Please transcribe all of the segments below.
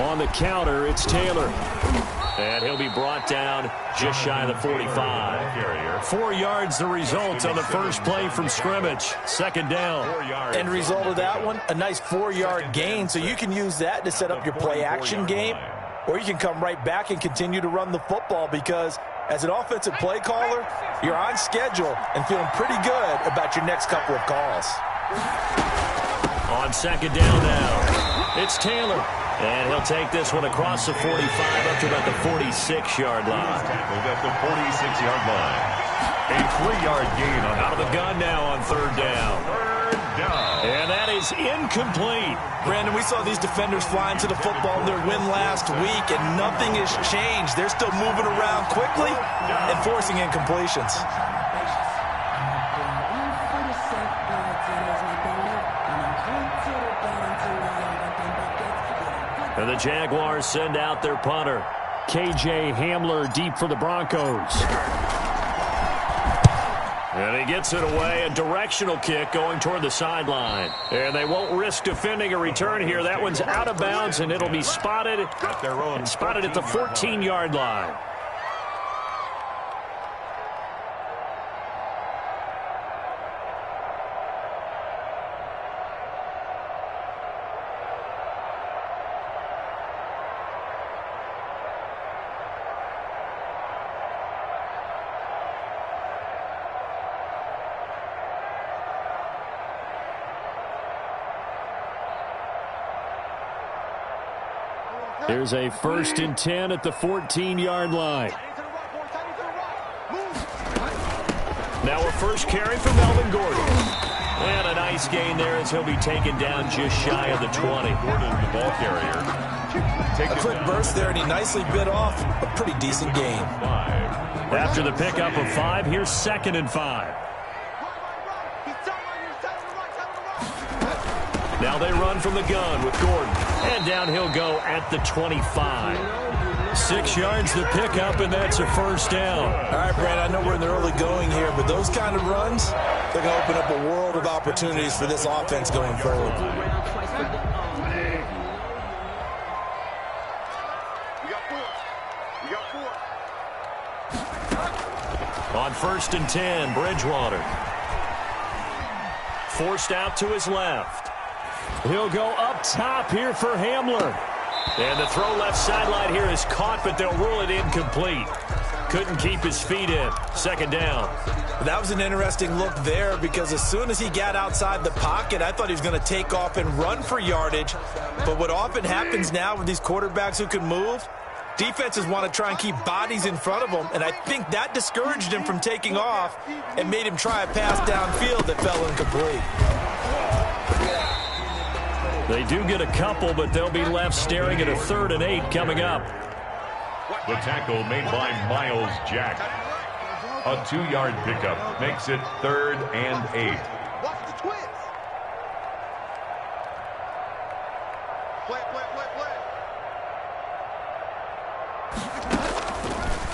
On the counter, it's Taylor. And he'll be brought down just shy of the 45. 4 yards the result on the first play from scrimmage. Second down. And the result of that one, a nice 4-yard gain. So you can use that to set up your play-action game, or you can come right back and continue to run the football because as an offensive play caller, you're on schedule and feeling pretty good about your next couple of calls. On second down now, it's Taylor. And he'll take this one across the 45 up to about the 46-yard line. Tackled at the 46-yard line. A 3-yard gain on out of the gun now on third down. Third down. And that is incomplete. Brandon, we saw these defenders flying to the football in their win last week, and nothing has changed. They're still moving around quickly and forcing incompletions. And the Jaguars send out their punter. K.J. Hamler deep for the Broncos. And he gets it away. A directional kick going toward the sideline. And they won't risk defending a return here. That one's out of bounds, and it'll be spotted at the 14-yard line. Here's a 1st and 10 at the 14-yard line. Now a first carry for Melvin Gordon. And a nice gain there as he'll be taken down just shy of the 20. Gordon, the ball carrier. A quick burst there, and he nicely bit off a pretty decent gain. After the pickup of 5, here's 2nd and 5. Now they run from the gun with Gordon. And down he'll go at the 25. 6 yards the pickup, and that's a first down. All right, Brad, I know we're in the early going here, but those kind of runs, they're going to open up a world of opportunities for this offense going forward. On 1st and 10, Bridgewater. Forced out to his left. He'll go up top here for Hamler. And the throw left sideline here is caught, but they'll rule it incomplete. Couldn't keep his feet in. Second down. That was an interesting look there because as soon as he got outside the pocket, I thought he was going to take off and run for yardage. But what often happens now with these quarterbacks who can move, defenses want to try and keep bodies in front of them, and I think that discouraged him from taking off and made him try a pass downfield that fell incomplete. They do get a couple, but they'll be left staring at a 3rd and 8 coming up. The tackle made by Miles Jack. A 2-yard pickup makes it 3rd and 8. Watch the twins. Play.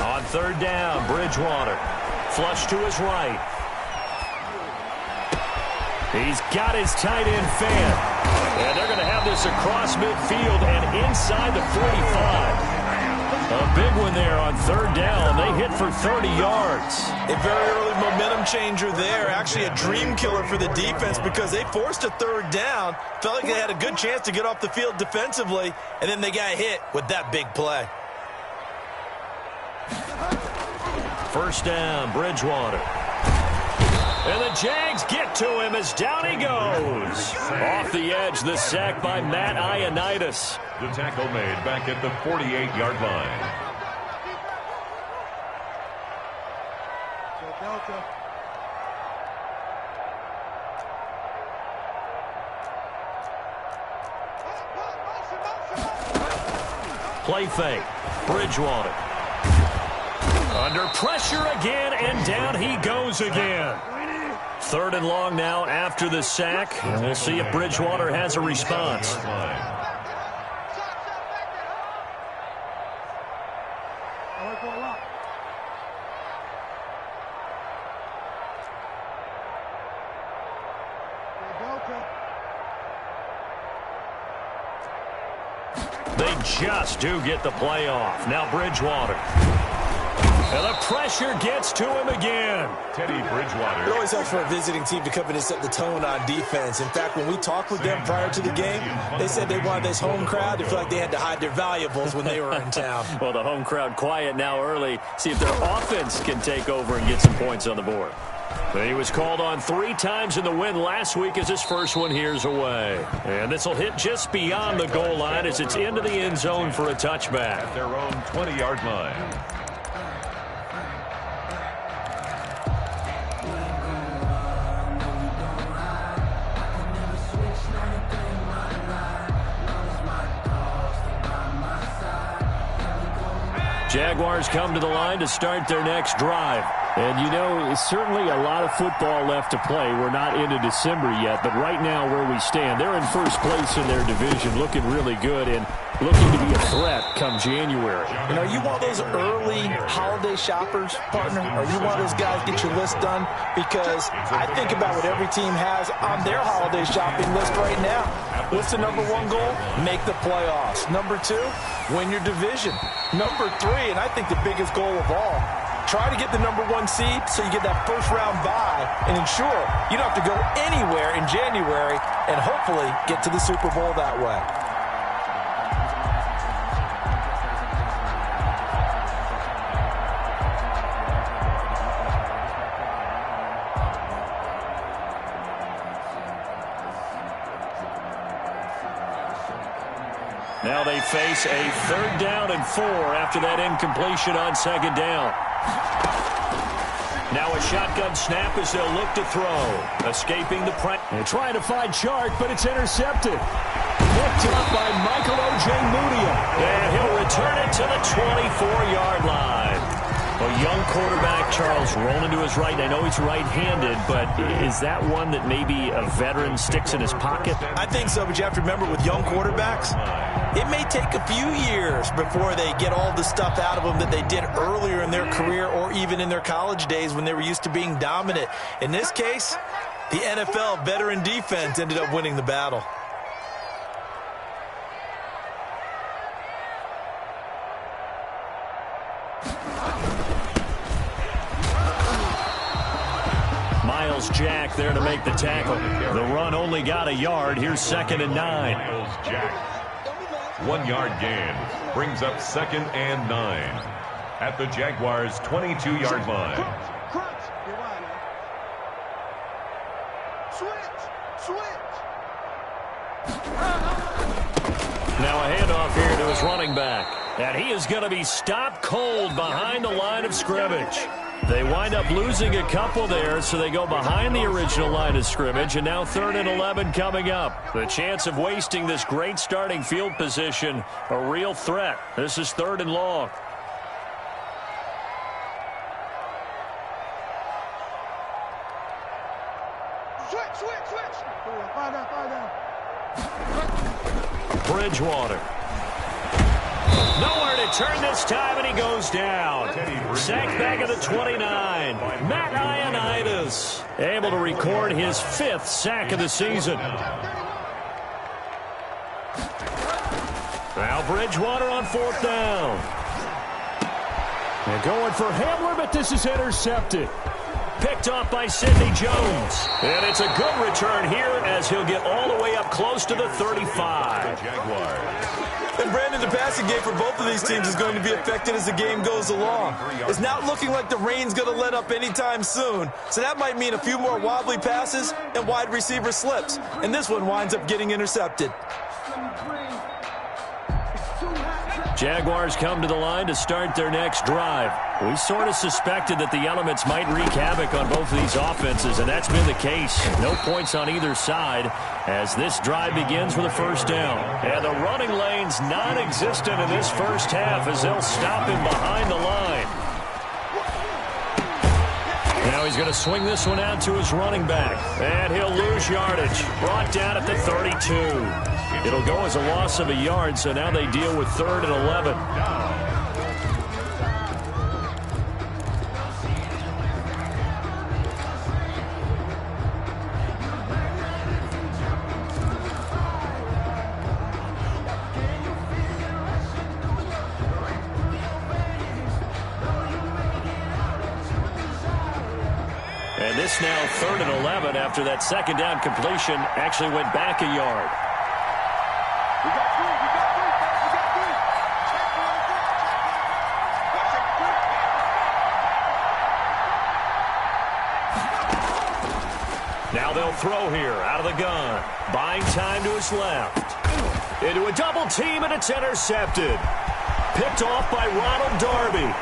On 3rd down, Bridgewater. Flush to his right. He's got his tight end fan. And they're going to have this across midfield and inside the 45. A big one there on 3rd down. They hit for 30 yards. A very early momentum changer there. Actually a dream killer for the defense because they forced a 3rd down. Felt like they had a good chance to get off the field defensively, and then they got hit with that big play. 1st down, Bridgewater. And the Jags get to him as down he goes. Off the edge, the sack by Matt Ioannidis. The tackle made back at the 48-yard line. Play fake. Bridgewater. Under pressure again, and down he goes again. 3rd and long now after the sack. And we'll see if Bridgewater has a response. They just do get the playoff. Now Bridgewater. And the pressure gets to him again. Teddy Bridgewater. It always helps for a visiting team to come in and set the tone on defense. In fact, when we talked with them prior to the game, they said they wanted this home crowd to feel like they had to hide their valuables when they were in town. Well, the home crowd quiet now early. See if their offense can take over and get some points on the board. He was called on 3 times in the win last week as his first one here's away. And this will hit just beyond the goal line as it's into the end zone for a touchback. At their own 20-yard line. Jaguars come to the line to start their next drive. And, you know, certainly a lot of football left to play. We're not into December yet, but right now where we stand, they're in first place in their division, looking really good and looking to be a threat come January. And are you one of those early holiday shoppers, partner? Are you one of those guys get your list done? Because I think about what every team has on their holiday shopping list right now. What's the number 1 goal? Make the playoffs. Number 2, win your division. Number 3, and I think the biggest goal of all, try to get the number 1 seed so you get that first-round bye and ensure you don't have to go anywhere in January and hopefully get to the Super Bowl that way. Now they face a 3rd down and 4 after that incompletion on 2nd down. Now a shotgun snap as they'll look to throw. Escaping the press. They're trying to find Chark, but it's intercepted. Picked up by Michael O.J. Mudia. And he'll return it to the 24-yard line. A young quarterback, Charles, rolling to his right. I know he's right-handed, but is that one that maybe a veteran sticks in his pocket? I think so, but you have to remember with young quarterbacks, it may take a few years before they get all the stuff out of them that they did earlier in their career or even in their college days when they were used to being dominant. In this case, the NFL veteran defense ended up winning the battle. Jack there to make the tackle. The run only got a yard. Here's 2nd and 9. Miles Jack. 1-yard gain. Brings up 2nd and 9. At the Jaguars' 22-yard line. Now a handoff here to his running back. And he is going to be stopped cold behind the line of scrimmage. They wind up losing a couple there, so they go behind the original line of scrimmage, and now 3rd and 11 coming up. The chance of wasting this great starting field position, a real threat. This is 3rd and long. Bridgewater. Nowhere to turn this time, and he goes down. Sacked back at the 29. Matt Ioannidis able to record his 5th sack of the season. Now Bridgewater on 4th down. They're going for Hamler, but this is intercepted. Picked off by Sidney Jones. And it's a good return here as he'll get all the way up close to the 35. And Brandon, the passing game for both of these teams is going to be affected as the game goes along. It's not looking like the rain's going to let up anytime soon, so that might mean a few more wobbly passes and wide receiver slips. And this one winds up getting intercepted. Jaguars come to the line to start their next drive. We sort of suspected that the elements might wreak havoc on both of these offenses, and that's been the case. No points on either side as this drive begins with a 1st down. And the running lane's non-existent in this first half as they'll stop him behind the line. Now he's going to swing this one out to his running back, and he'll lose yardage. Brought down at the 32. It'll go as a loss of a yard, so now they deal with 3rd and 11. And this now 3rd and 11 after that second down completion actually went back a yard. We got three. We got three. We got three. Check one. Now they'll throw here out of the gun. Buying time to his left. Into a double team, and it's intercepted. Picked off by Ronald Darby.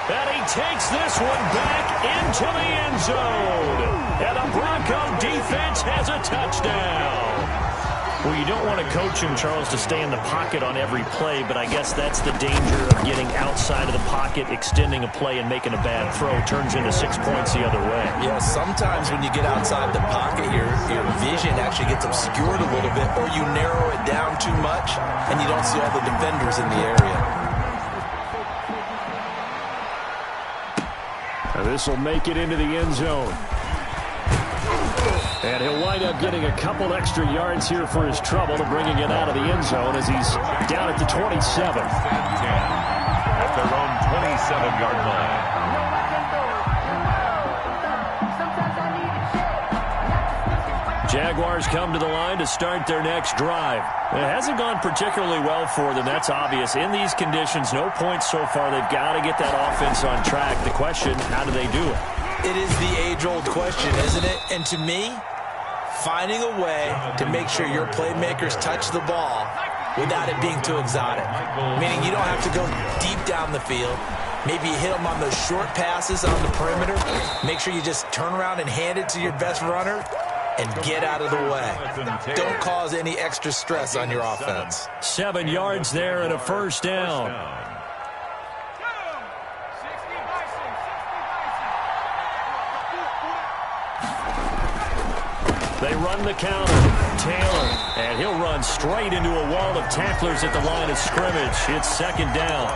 And he takes this one back into the end zone. And the Bronco defense has a touchdown. Well, you don't want to coach him, Charles, to stay in the pocket on every play, but I guess that's the danger of getting outside of the pocket, extending a play, and making a bad throw. Turns into 6 points the other way. Yeah, sometimes when you get outside the pocket, your vision actually gets obscured a little bit, or you narrow it down too much, and you don't see all the defenders in the area. This will make it into the end zone. And he'll wind up getting a couple extra yards here for his trouble and bringing it out of the end zone as he's down at the 27. At their own 27-yard line. Jaguars come to the line to start their next drive. It hasn't gone particularly well for them. That's obvious. In these conditions, no points so far. They've got to get that offense on track. The question, how do they do it? It is the age-old question, isn't it? And to me, finding a way to make sure your playmakers touch the ball without it being too exotic. Meaning you don't have to go deep down the field. Maybe you hit them on those short passes on the perimeter. Make sure you just turn around and hand it to your best runner and get out of the way. Don't cause any extra stress on your offense. 7 yards there and a first down. They run the counter. Taylor, and he'll run straight into a wall of tacklers at the line of scrimmage. It's second down.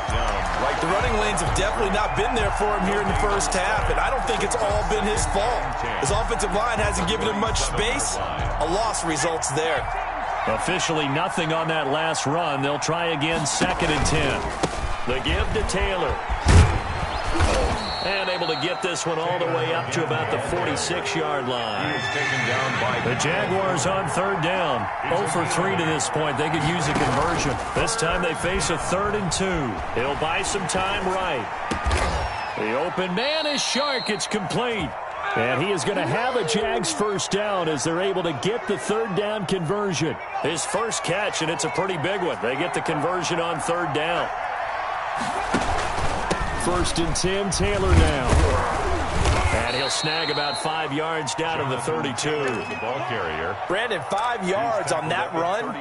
The running lanes have definitely not been there for him here in the first half, and I don't think it's all been his fault. His offensive line hasn't given him much space. A loss results there. Officially nothing on that last run. They'll try again, 2nd and 10. The give to Taylor. And able to get this one all the way up to about the 46-yard line. The Jaguars on 3rd down. 0 for 3 to this point. They could use a conversion. This time they face a 3rd and 2. He'll buy some time right. The open man is Shark. It's complete. And he is going to have a Jags first down as they're able to get the 3rd down conversion. His first catch, and it's a pretty big one. They get the conversion on 3rd down. 1st and 10, Taylor now. And he'll snag about 5 yards down to the 32. The ball carrier. Brandon, 5 yards on that run.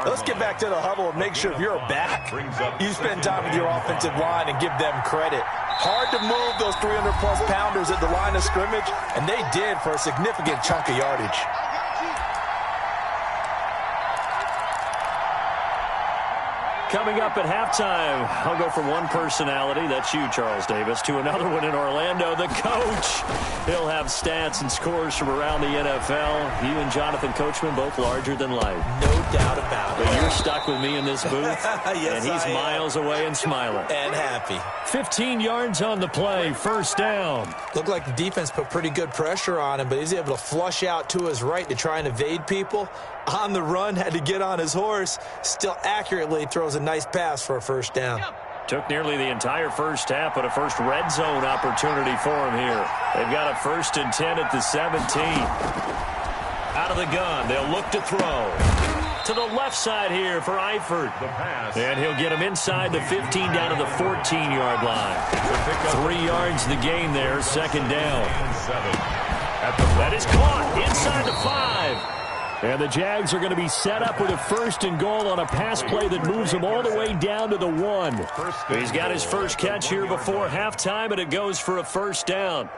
Let's get back to the huddle and make sure if you're back, you spend time with your offensive line and give them credit. Hard to move those 300-plus pounders at the line of scrimmage, and they did for a significant chunk of yardage. Coming up at halftime, I'll go from one personality, that's you, Charles Davis, to another one in Orlando, the coach. He'll have stats and scores from around the NFL. You and Jonathan Coachman, both larger than life. No doubt about it. But you're stuck with me in this booth, yes, and he's miles away and smiling. And happy. 15 yards on the play, first down. Looked like the defense put pretty good pressure on him, but he's able to flush out to his right to try and evade people. On the run, had to get on his horse. Still accurately throws a nice pass for a first down. Took nearly the entire first half, but a first red zone opportunity for him here. They've got a 1st and 10 at the 17. Out of the gun, they'll look to throw. To the left side here for Eifert. And he'll get him inside the 15 down to the 14-yard line. 3 yards the gain there, 2nd down. That is caught inside the 5. And the Jags are going to be set up with a 1st and goal on a pass play that moves him all the way down to the 1. He's got his first catch here before halftime, and it goes for a first down.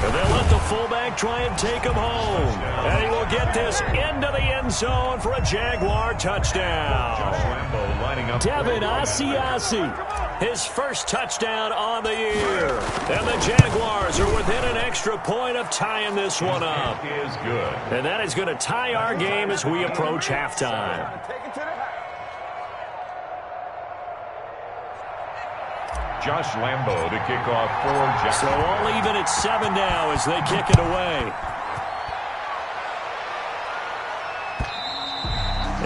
And they'll let the fullback try and take him home. And he will get this into the end zone for a Jaguar touchdown. Devin Asiasi, his first touchdown on the year. And the Jaguars are within an extra point of tying this one up. And that is going to tie our game as we approach halftime. Josh Lambo to kick off for Jackson. So all even at 7 now as they kick it away.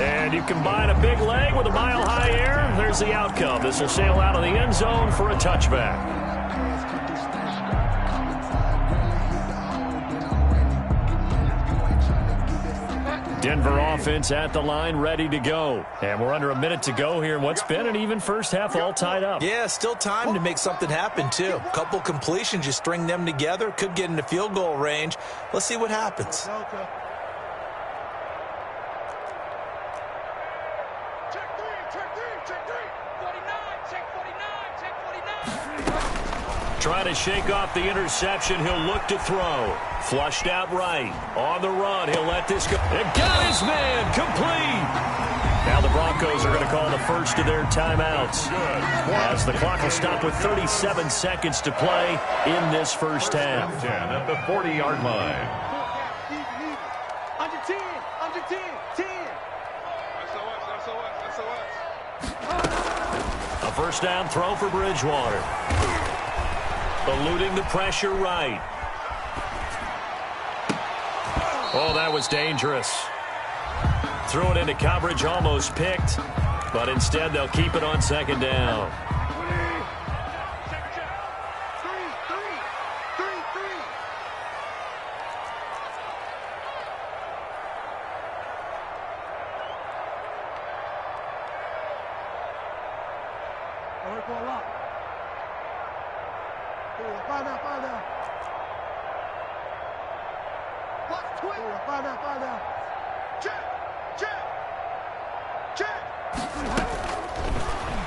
And you combine a big leg with a mile-high air, there's the outcome. This will sail out of the end zone for a touchback. Denver offense at the line, ready to go. And we're under a minute to go here in what's been an even first half, all tied up. Yeah, still time to make something happen, too. Couple completions, you string them together, could get into field goal range. Let's see what happens. Trying to shake off the interception. He'll look to throw. Flushed out right. On the run. He'll let this go. And got his man. Complete. Now the Broncos are going to call the first of their timeouts, as the clock will stop with 37 seconds to play in this first half. 10 at the 40-yard line. Under 10. Under 10. 10. A first down throw for Bridgewater. Eluding the pressure right. Oh, that was dangerous. Threw it into coverage, almost picked, but instead they'll keep it on second down.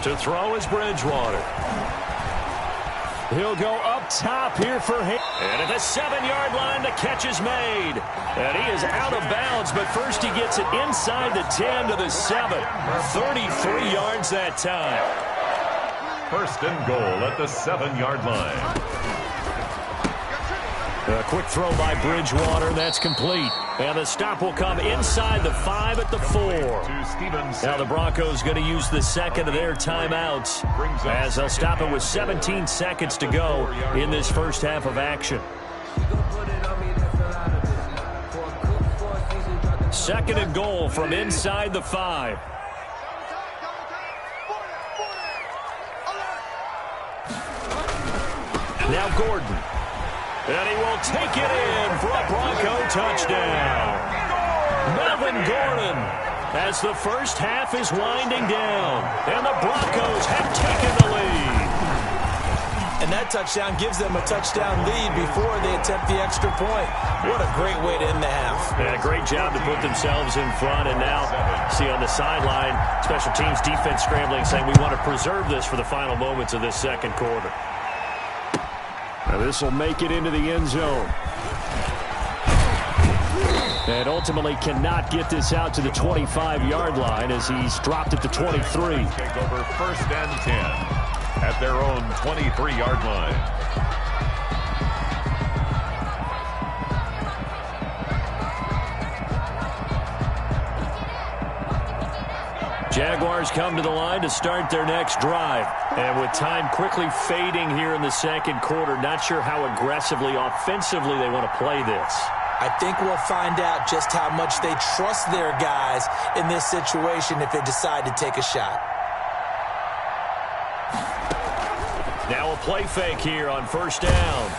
To throw is Bridgewater. He'll go up top here for him. And at the 7-yard line, the catch is made. And he is out of bounds, but first he gets it inside the 10 to the 7. 33 yards that time. First and goal at the 7-yard line. A quick throw by Bridgewater. That's complete. And the stop will come inside the 5 at the 4. Now the Broncos going to use the second of their timeouts, as they'll stop it with 17 seconds to go in this first half of action. Second and goal from inside the 5. Now Gordon. And he will take it in for a Bronco touchdown. Melvin Gordon, as the first half is winding down, and the Broncos have taken the lead. And that touchdown gives them a touchdown lead before they attempt the extra point. What a great way to end the half. And a great job to put themselves in front. And now, see on the sideline, special teams defense scrambling, saying we want to preserve this for the final moments of this second quarter. Now this will make it into the end zone. And ultimately cannot get this out to the 25-yard line as he's dropped at the 23. Take over first and 10 at their own 23-yard line. Jaguars come to the line to start their next drive. And with time quickly fading here in the second quarter, not sure how aggressively, offensively they want to play this. I think we'll find out just how much they trust their guys in this situation if they decide to take a shot. Now a play fake here on first down.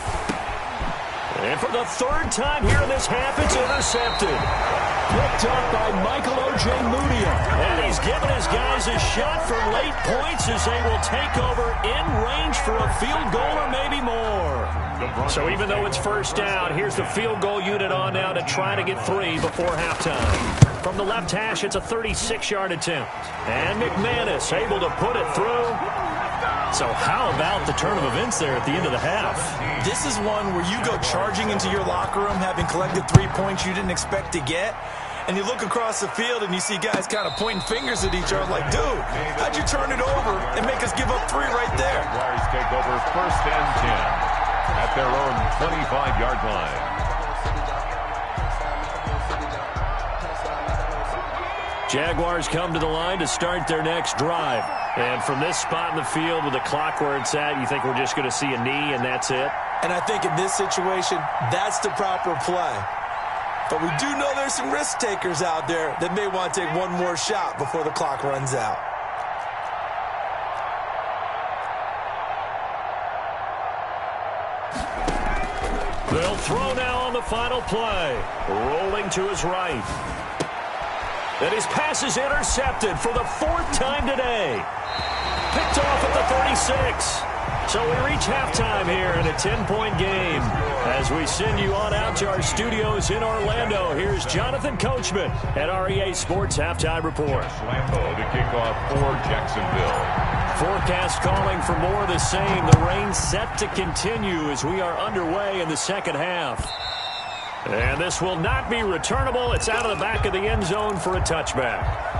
And for the third time here in this half, it's intercepted. Picked up by Michael Ojemudia. And he's given his guys a shot from late points as they will take over in range for a field goal or maybe more. So even though it's first down, here's the field goal unit on now to try to get 3 before halftime. From the left hash, it's a 36-yard attempt. And McManus able to put it through. So how about the turn of events there at the end of the half? This is one where you go charging into your locker room having collected 3 points you didn't expect to get, and you look across the field and you see guys kind of pointing fingers at each other like, dude, how'd you turn it over and make us give up 3 right there? Jaguars take over first and 10 at their own 25-yard line. Jaguars come to the line to start their next drive. And from this spot in the field with the clock where it's at, you think we're just going to see a knee and that's it? And I think in this situation, that's the proper play. But we do know there's some risk takers out there that may want to take one more shot before the clock runs out. They'll throw now on the final play. Rolling to his right. And his pass is intercepted for the 4th time today. Picked off at the 36. So we reach halftime here in a 10-point game. As we send you on out to our studios in Orlando, here's Jonathan Coachman at REA Sports Halftime Report. Lambo to kick off for Jacksonville. Forecast calling for more of the same. The rain set to continue as we are underway in the second half. And this will not be returnable. It's out of the back of the end zone for a touchback.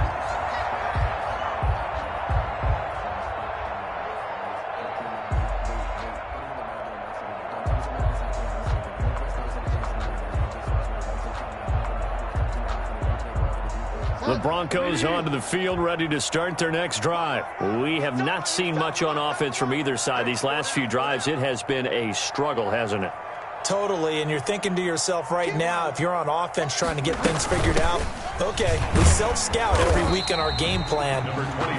The Broncos onto the field, ready to start their next drive. We have not seen much on offense from either side. These last few drives, it has been a struggle, hasn't it? Totally, and you're thinking to yourself right now, if you're on offense trying to get things figured out, okay, we self-scout every week in our game plan.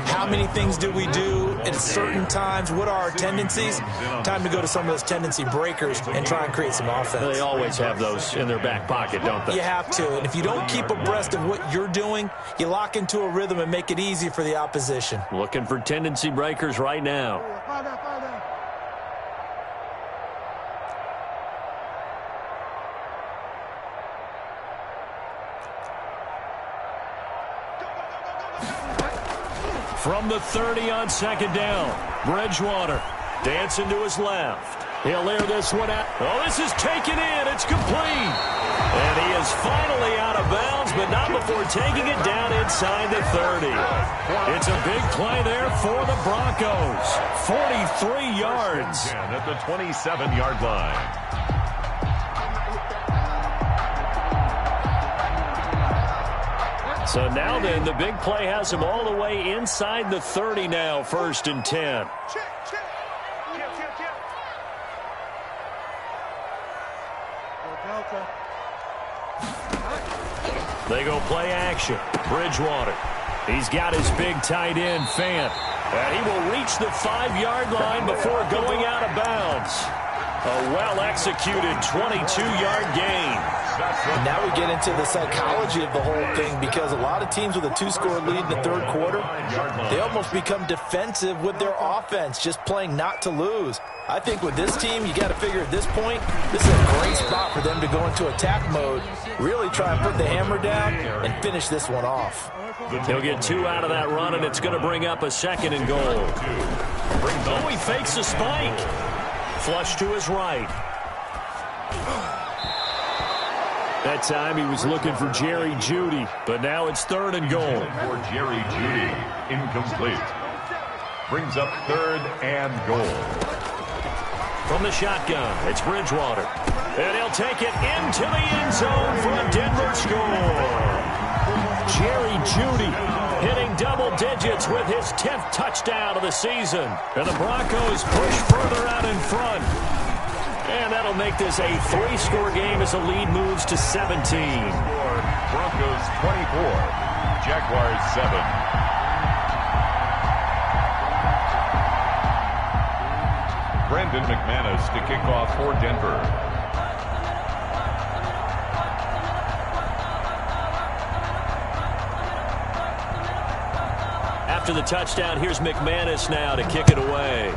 How many things do we do at certain times? What are our tendencies? Time to go to some of those tendency breakers and try and create some offense. They always have those in their back pocket, don't they? You have to, and if you don't keep abreast of what you're doing, you lock into a rhythm and make it easy for the opposition. Looking for tendency breakers right now. From the 30 on second down, Bridgewater dancing to his left. He'll air this one out. Oh, this is taken in. It's complete. And he is finally out of bounds, but not before taking it down inside the 30. It's a big play there for the Broncos. 43 yards. At the 27-yard line. So now then, the big play has him all the way inside the 30 now, 1st and 10. They go play action. Bridgewater. He's got his big tight end, Fant. And he will reach the 5-yard line before going out of bounds. A well-executed 22-yard gain. And now we get into the psychology of the whole thing, because a lot of teams with a 2-score lead in the third quarter, they almost become defensive with their offense, just playing not to lose. I think with this team, you got to figure at this point, this is a great spot for them to go into attack mode, really try and put the hammer down and finish this one off. He'll get 2 out of that run, and it's going to bring up a 2nd and goal. Oh, he fakes a spike. Flush to his right. That time he was looking for Jerry Jeudy, but now it's 3rd and goal. For Jerry Jeudy, incomplete. Brings up 3rd and goal. From the shotgun, it's Bridgewater. And he'll take it into the end zone for a Denver score. Jerry Jeudy hitting double digits with his 10th touchdown of the season. And the Broncos push further out in front. And that'll make this a 3-score game as the lead moves to 17. Broncos 24, Jaguars 7. Brandon McManus to kick off for Denver. After the touchdown, here's McManus now to kick it away.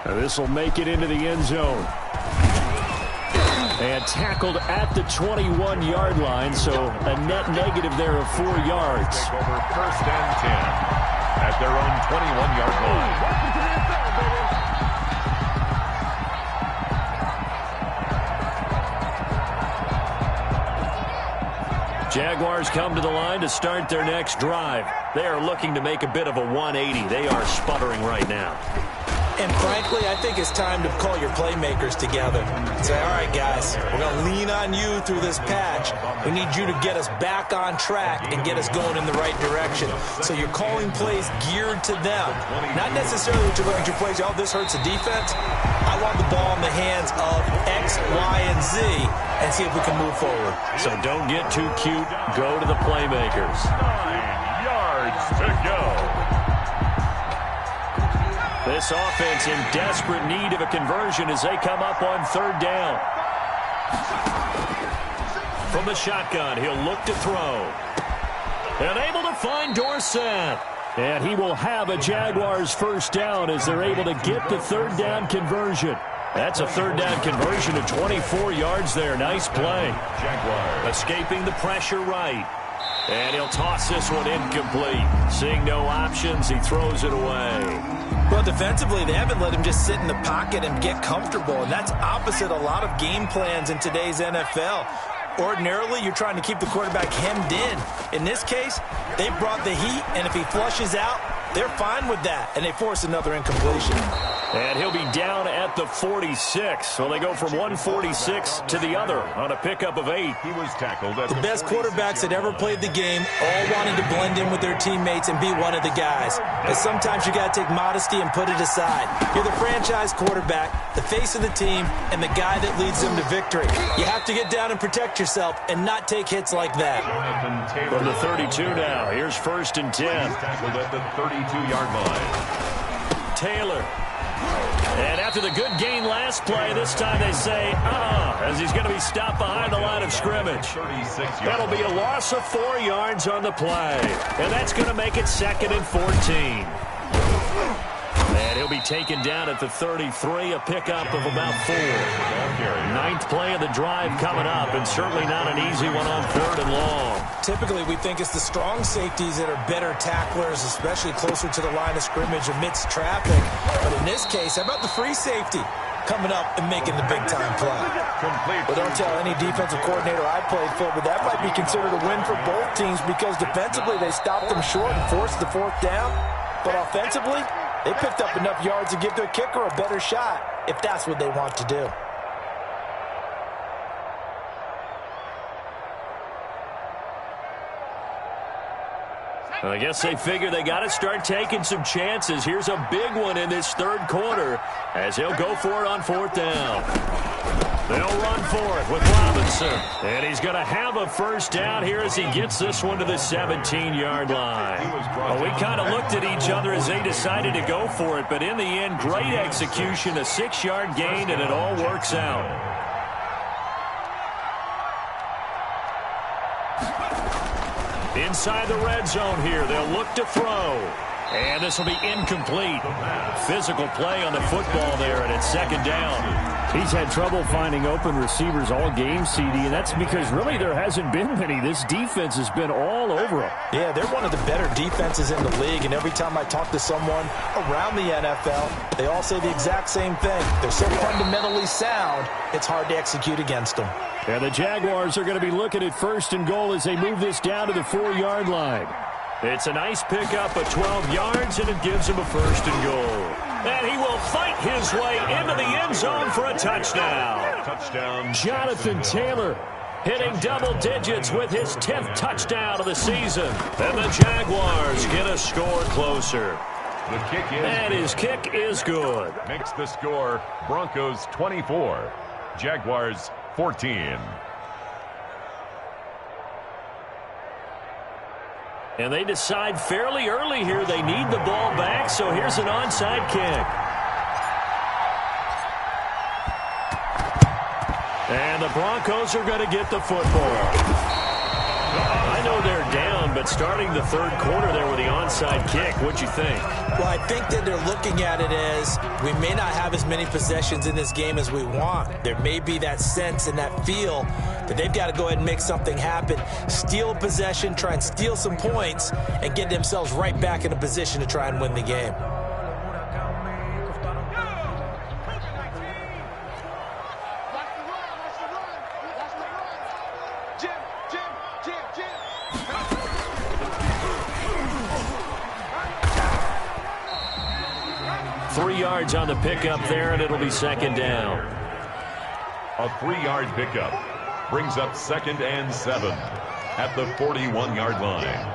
This will make it into the end zone. And tackled at the 21-yard line, so a net negative there of 4 yards. Take over 1st and 10 at their own 21-yard line. Jaguars come to the line to start their next drive. They are looking to make a bit of a 180. They are sputtering right now. And frankly, I think it's time to call your playmakers together. Say, all right, guys, we're going to lean on you through this patch. We need you to get us back on track and get us going in the right direction. So you're calling plays geared to them. Not necessarily what you're looking at your plays, oh, this hurts the defense. I want the ball in the hands of X, Y, and Z and see if we can move forward. So don't get too cute. Go to the playmakers. 9 yards to go. This offense in desperate need of a conversion as they come up on 3rd down. From the shotgun, he'll look to throw. And able to find Dorsett. And he will have a Jaguars 1st down as they're able to get the 3rd down conversion. That's a 3rd down conversion of 24 yards there. Nice play. Jaguars. Escaping the pressure right. And he'll toss this one incomplete. Seeing no options, he throws it away. Well, defensively, they haven't let him just sit in the pocket and get comfortable, and that's opposite a lot of game plans in today's NFL. Ordinarily, you're trying to keep the quarterback hemmed in. In this case, they brought the heat, and if he flushes out, they're fine with that, and they force another incompletion. And he'll be down at the 46. So they go from 146 to the other on a pickup of 8. He was tackled at The best quarterbacks that ever played the game all wanted to blend in with their teammates and be one of the guys. But sometimes you got to take modesty and put it aside. You're the franchise quarterback, the face of the team, and the guy that leads them to victory. You have to get down and protect yourself and not take hits like that. From the 32 now, here's 1st and 10. Tackled at the 32-yard line. Taylor. And after the good gain last play, this time they say, as he's going to be stopped behind the line of scrimmage. That'll be a loss of 4 yards on the play. And that's going to make it 2nd and 14. And he'll be taken down at the 33, a pickup of about 4. 9th play of the drive coming up, and certainly not an easy one on 3rd and long. Typically, we think it's the strong safeties that are better tacklers, especially closer to the line of scrimmage amidst traffic. But in this case, how about the free safety coming up and making the big-time play? But don't tell any defensive coordinator I played for, but that might be considered a win for both teams because defensively they stopped them short and forced the 4th down. But offensively, they picked up enough yards to give their kicker a better shot if that's what they want to do. I guess they figure they got to start taking some chances. Here's a big one in this 3rd quarter as he'll go for it on 4th down. They'll run for it with Robinson. And he's going to have a 1st down here as he gets this one to the 17-yard line. Well, we kind of looked at each other as they decided to go for it, but in the end, great execution, a 6-yard gain, and it all works out. Inside the red zone here, they'll look to throw. And this will be incomplete. Physical play on the football there, and it's 2nd down. He's had trouble finding open receivers all game, CD, and that's because really there hasn't been many. This defense has been all over him. Yeah, they're one of the better defenses in the league, and every time I talk to someone around the NFL, they all say the exact same thing. They're so fundamentally sound, it's hard to execute against them. And the Jaguars are going to be looking at 1st and goal as they move this down to the 4-yard line. It's a nice pickup of 12 yards, and it gives him a 1st and goal. And he will fight his way into the end zone for a touchdown. Touchdown. Jonathan Taylor hitting double digits with his 10th touchdown of the season. And the Jaguars get a score closer. The kick is and his kick is good. Makes the score Broncos 24, Jaguars 14. And they decide fairly early here they need the ball back, so here's an onside kick. And the Broncos are going to get the football. I know they're down, but starting the 3rd quarter there with the onside kick, what'd you think? Well, I think that they're looking at it as we may not have as many possessions in this game as we want. There may be that sense and that feel that they've got to go ahead and make something happen, steal a possession, try and steal some points, and get themselves right back in a position to try and win the game. 3 yards on the pickup there, and it'll be second down. A 3-yard pickup brings up 2nd and 7 at the 41-yard line.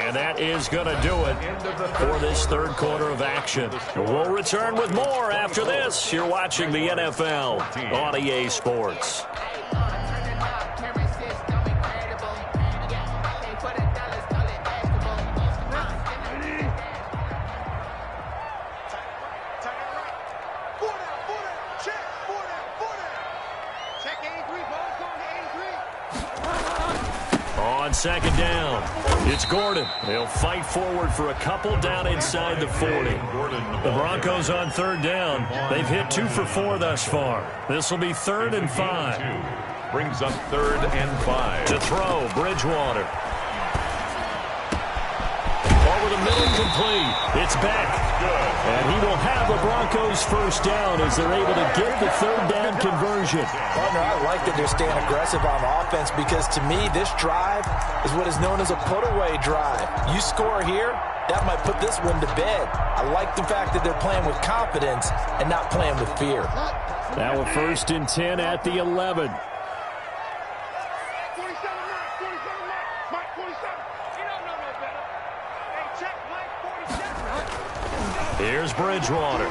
And that is going to do it for this third quarter of action. We'll return with more after this. You're watching the NFL on EA Sports. On second down, it's Gordon. They'll fight forward for a couple down inside the 40. The Broncos on third down. They've hit 2 for 4 thus far. This will be 3rd and 5. Brings up 3rd and 5. To throw, Bridgewater. Over the middle, complete. It's back. And he will have the Broncos first down as they're able to get the third down conversion. Partner, I like that they're staying aggressive on offense because to me, this drive is what is known as a put-away drive. You score here, that might put this one to bed. I like the fact that they're playing with confidence and not playing with fear. Now a 1st and 10 at the 11. Here's Bridgewater.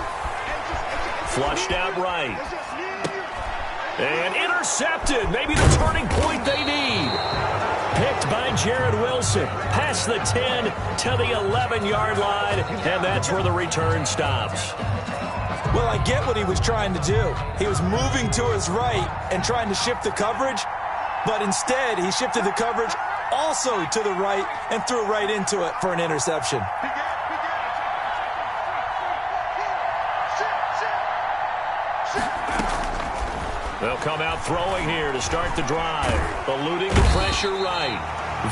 Flushed out right. And intercepted. Maybe the turning point they need. Picked by Jared Wilson. Past the 10 to the 11-yard line. And that's where the return stops. Well, I get what he was trying to do. He was moving to his right and trying to shift the coverage. But instead, he shifted the coverage also to the right and threw right into it for an interception. They'll come out throwing here to start the drive. Eluding the pressure right.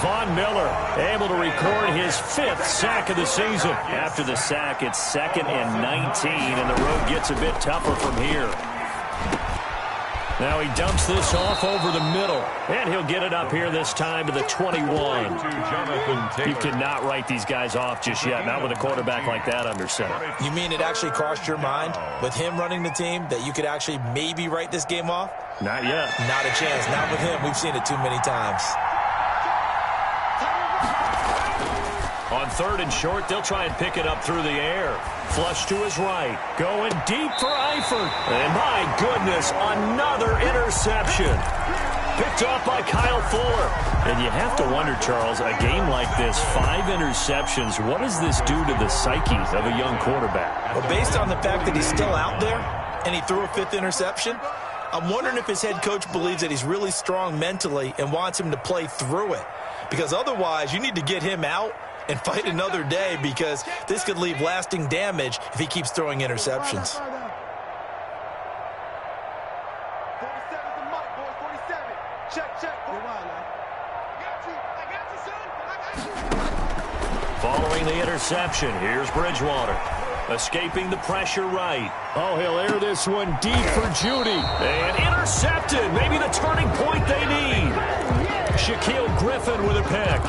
Von Miller able to record his 5th sack of the season. After the sack, it's 2nd and 19, and the road gets a bit tougher from here. Now he dumps this off over the middle, and he'll get it up here this time to the 21. You cannot write these guys off just yet, not with a quarterback like that under center. You mean it actually crossed your mind with him running the team that you could actually maybe write this game off? Not yet. Not a chance. Not with him. We've seen it too many times. On 3rd and short, they'll try and pick it up through the air. Flush to his right. Going deep for Eifert. And my goodness, another interception. Picked off by Kyle Fuller. And you have to wonder, Charles, a game like this, 5 interceptions, what does this do to the psyche of a young quarterback? Well, based on the fact that he's still out there and he threw a 5th interception, I'm wondering if his head coach believes that he's really strong mentally and wants him to play through it. Because otherwise, you need to get him out and fight another day because this could leave lasting damage if he keeps throwing interceptions. 47's the mark, boys. 47. Check. I got you, son. Following the interception, here's Bridgewater. Escaping the pressure right. Oh, he'll air this one deep for Judy. And intercepted. Maybe the turning point they need. Shaquille Griffin with a pick.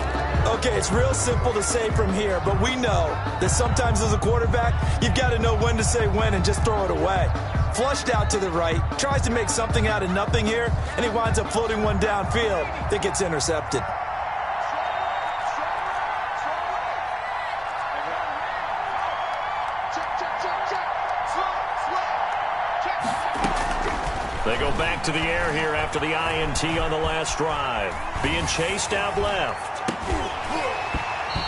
Okay, it's real simple to say from here, but we know that sometimes as a quarterback, you've got to know when to say when and just throw it away. Flushed out to the right, tries to make something out of nothing here, and he winds up floating one downfield that gets intercepted. They go back to the air here after the INT on the last drive. Being chased out left.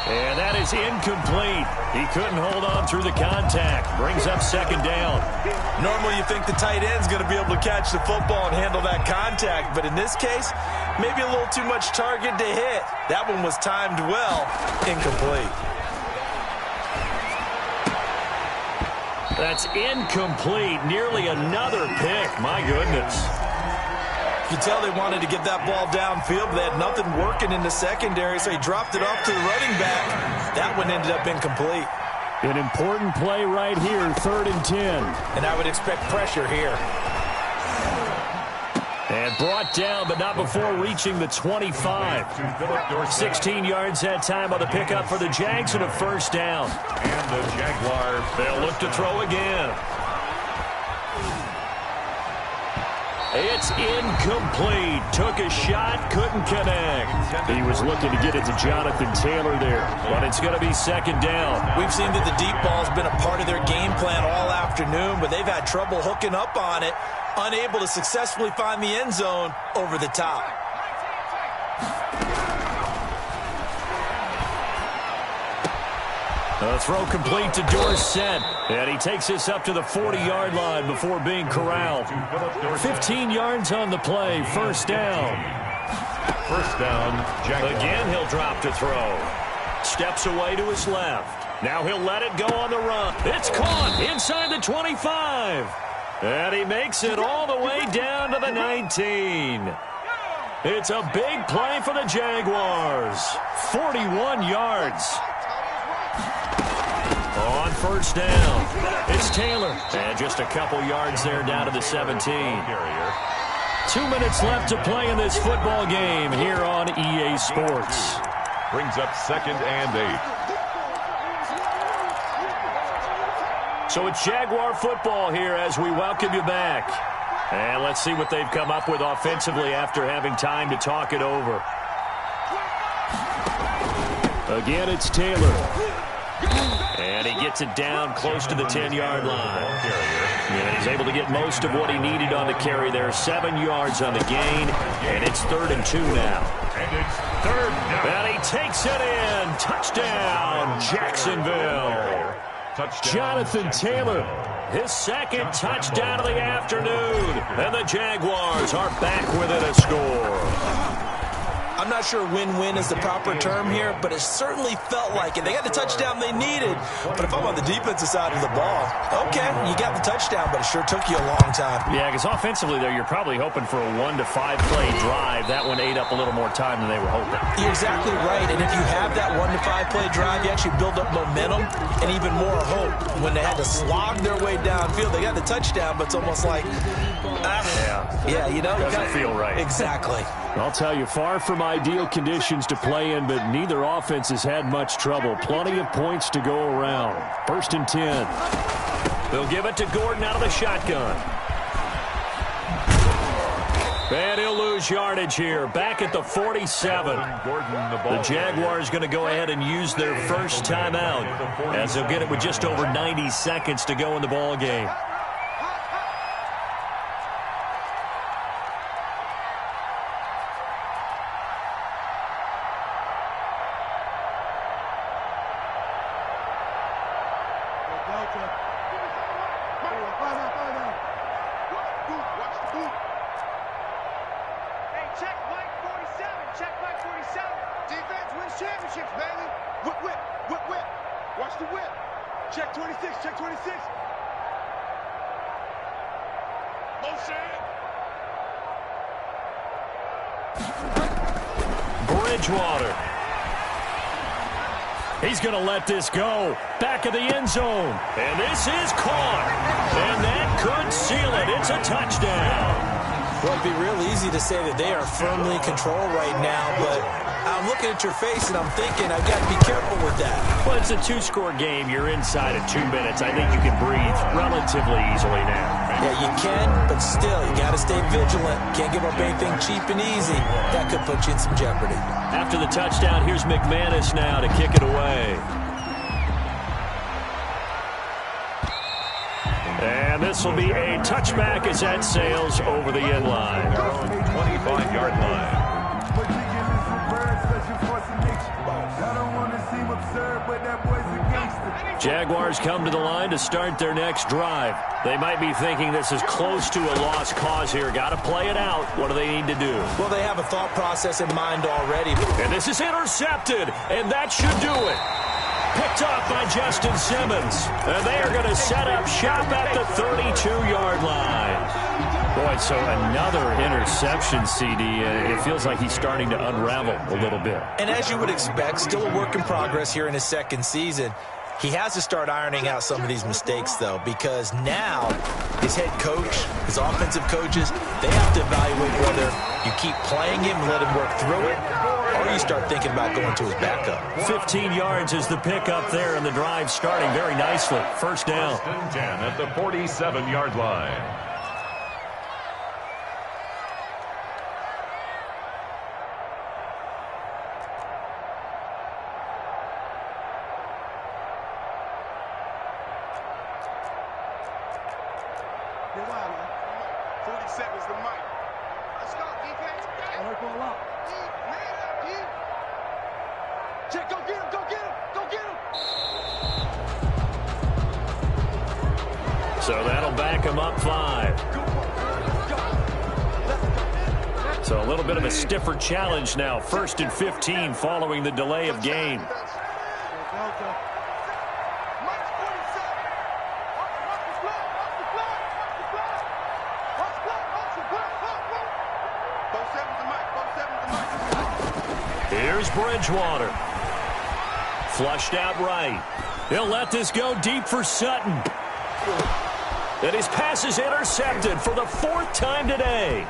And that is incomplete. He couldn't hold on through the contact. Brings up 2nd down. Normally you think the tight end's going to be able to catch the football and handle that contact, but in this case, maybe a little too much target to hit. That one was timed well. Incomplete. That's incomplete. Nearly another pick. My goodness. You can tell they wanted to get that ball downfield, but they had nothing working in the secondary, so he dropped it off to the running back. That one ended up incomplete. An important play right here, 3rd and 10. And I would expect pressure here. And brought down, but not before reaching the 25. 16 yards that time on the pickup for the Jags and a first down. And the Jaguars, they'll look to throw again. It's incomplete. Took a shot, couldn't connect. He was looking to get it to Jonathan Taylor there, but it's going to be second down. We've seen that the deep ball's been a part of their game plan all afternoon, but they've had trouble hooking up on it, unable to successfully find the end zone over the top. A throw complete to Dorsett, and he takes us up to the 40-yard line before being corralled. 15 yards on the play, first down. First down, Jaguars. Again, he'll drop to throw. Steps away to his left. Now he'll let it go on the run. It's caught inside the 25. And he makes it all the way down to the 19. It's a big play for the Jaguars. 41 yards. On first down, it's Taylor. And just a couple yards there down to the 17. 2 minutes left to play in this football game here on EA Sports. Brings up second and 8. So it's Jaguar football here as we welcome you back. And let's see what they've come up with offensively after having time to talk it over. Again, it's Taylor. And he gets it down close to the 10-yard line. And he's able to get most of what he needed on the carry there. 7 yards on the gain, and it's 3rd and 2 now. And it's 3rd down. And he takes it in. Touchdown, Jacksonville. Touchdown, Jonathan Taylor, his second touchdown of the afternoon. And the Jaguars are back within a score. I'm not sure win-win is the proper term here, but it certainly felt like it. They got the touchdown they needed, but if I'm on the defensive side of the ball, okay, you got the touchdown, but it sure took you a long time. Yeah, because offensively there, you're probably hoping for a 1 to 5 play drive. That one ate up a little more time than they were hoping. You're exactly right, and if you have that 1 to 5 play drive, you actually build up momentum and even more hope. When they had to slog their way downfield, they got the touchdown, but it's almost like, yeah, you know, doesn't feel right. Exactly. I'll tell you, far from ideal conditions to play in, but neither offense has had much trouble. Plenty of points to go around. 1st and 10. They'll give it to Gordon out of the shotgun. And he'll lose yardage here. Back at the 47. The Jaguars going to go ahead and use their first timeout as they'll get it with just over 90 seconds to go in the ball game. Bridgewater. He's going to let this go. Back of the end zone. And this is caught. And that could seal it. It's a touchdown. Well, it'd be real easy to say that they are firmly in control right now, but I'm looking at your face and I'm thinking I've got to be careful with that. Well, it's a 2-score game. You're inside of 2 minutes. I think you can breathe relatively easily now. Yeah, you can, but still, you got to stay vigilant. Can't give up anything cheap and easy. That could put you in some jeopardy. After the touchdown, here's McManus now to kick it away. And this will be a touchback as that sails over the end line. 25-yard line. Jaguars come to the line to start their next drive. They might be thinking this is close to a lost cause here. Got to play it out. What do they need to do? Well, they have a thought process in mind already. And this is intercepted, and that should do it. Picked off by Justin Simmons. And they are going to set up shop at the 32-yard line. Boy, so another interception, CD. It feels like he's starting to unravel a little bit. And as you would expect, still a work in progress here in his second season. He has to start ironing out some of these mistakes, though, because now his head coach, his offensive coaches, they have to evaluate whether you keep playing him and let him work through it, or you start thinking about going to his backup. 15 yards is the pickup there, and the drive starting very nicely. First down. First and 10 at the 47-yard line. So that'll back him up 5. So a little bit of a stiffer challenge now. 1st and 15 following the delay of game. Here's Bridgewater. Flushed out right. He'll let this go deep for Sutton. And his pass is intercepted for the 4th time today.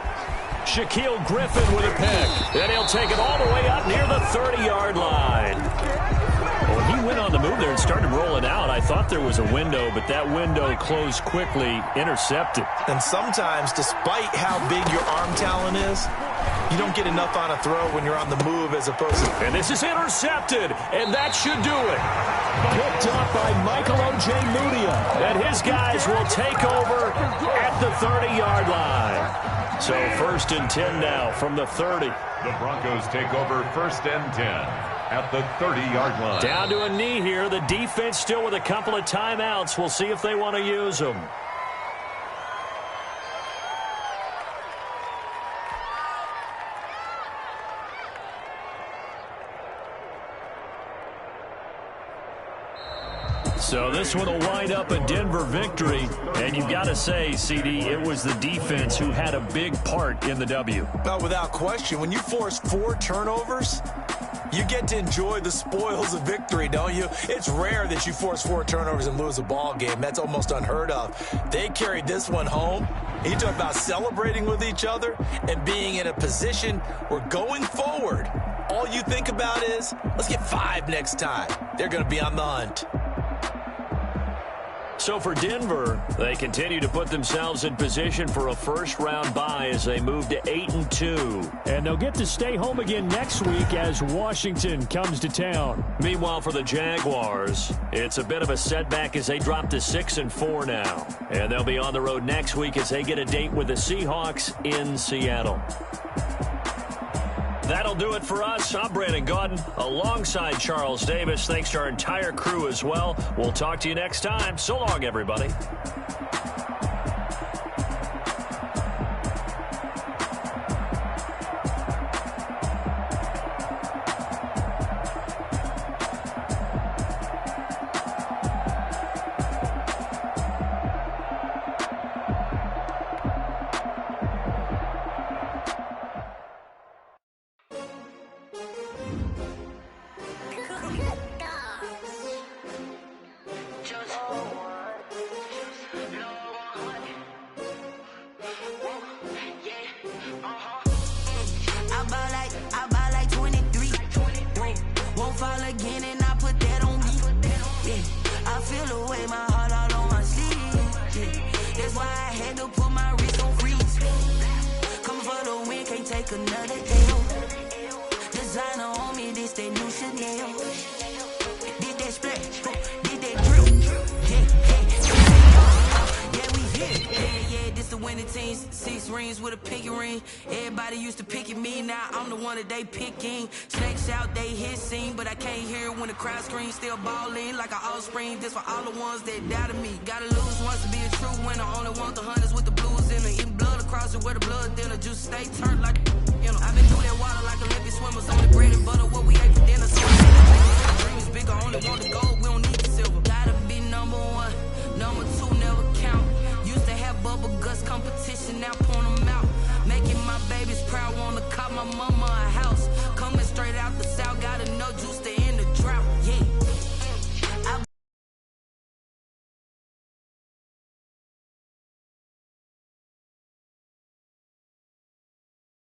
Shaquille Griffin with a pick. And he'll take it all the way up near the 30-yard line. Well, he went on the move there and started rolling out. I thought there was a window, but that window closed quickly, intercepted. And sometimes, despite how big your arm talent is, you don't get enough on a throw when you're on the move as opposed to... And this is intercepted, and that should do it. Picked up by Michael O.J. Mudia. And his guys will take over at the 30-yard line. So 1st and 10 now from the 30. The Broncos take over 1st and 10 at the 30-yard line. Down to a knee here. The defense still with a couple of timeouts. We'll see if they want to use them. So this one will wind up a Denver victory. And you've got to say, CD, it was the defense who had a big part in the W. No, without question. When you force 4 turnovers, you get to enjoy the spoils of victory, don't you? It's rare that you force 4 turnovers and lose a ball game. That's almost unheard of. They carried this one home. You talk about celebrating with each other and being in a position where going forward, all you think about is, let's get 5 next time. They're going to be on the hunt. So for Denver, they continue to put themselves in position for a first-round bye as they move to 8-2. And they'll get to stay home again next week as Washington comes to town. Meanwhile, for the Jaguars, it's a bit of a setback as they drop to 6-4 now. And they'll be on the road next week as they get a date with the Seahawks in Seattle. That'll do it for us. I'm Brandon Gaudin alongside Charles Davis. Thanks to our entire crew as well. We'll talk to you next time. So long, everybody. They picking snakes out, they hissing, but I can't hear when the crowd screams. Still balling like an offspring. This for all the ones that doubted me. Gotta lose once to be a true winner. Only want the hunters with the blues in it. Eating blood across it where the blood thinner. Juice stay turned like you know. I've been through that water like Olympic swimmers. On the bread and butter, what we ate for dinner. So dream is bigger, only want the gold. We don't need the silver. Gotta be number 1, number 2 never count. Used to have bubble guts competition, now point them out. Making my babies proud, wanna cop my mama.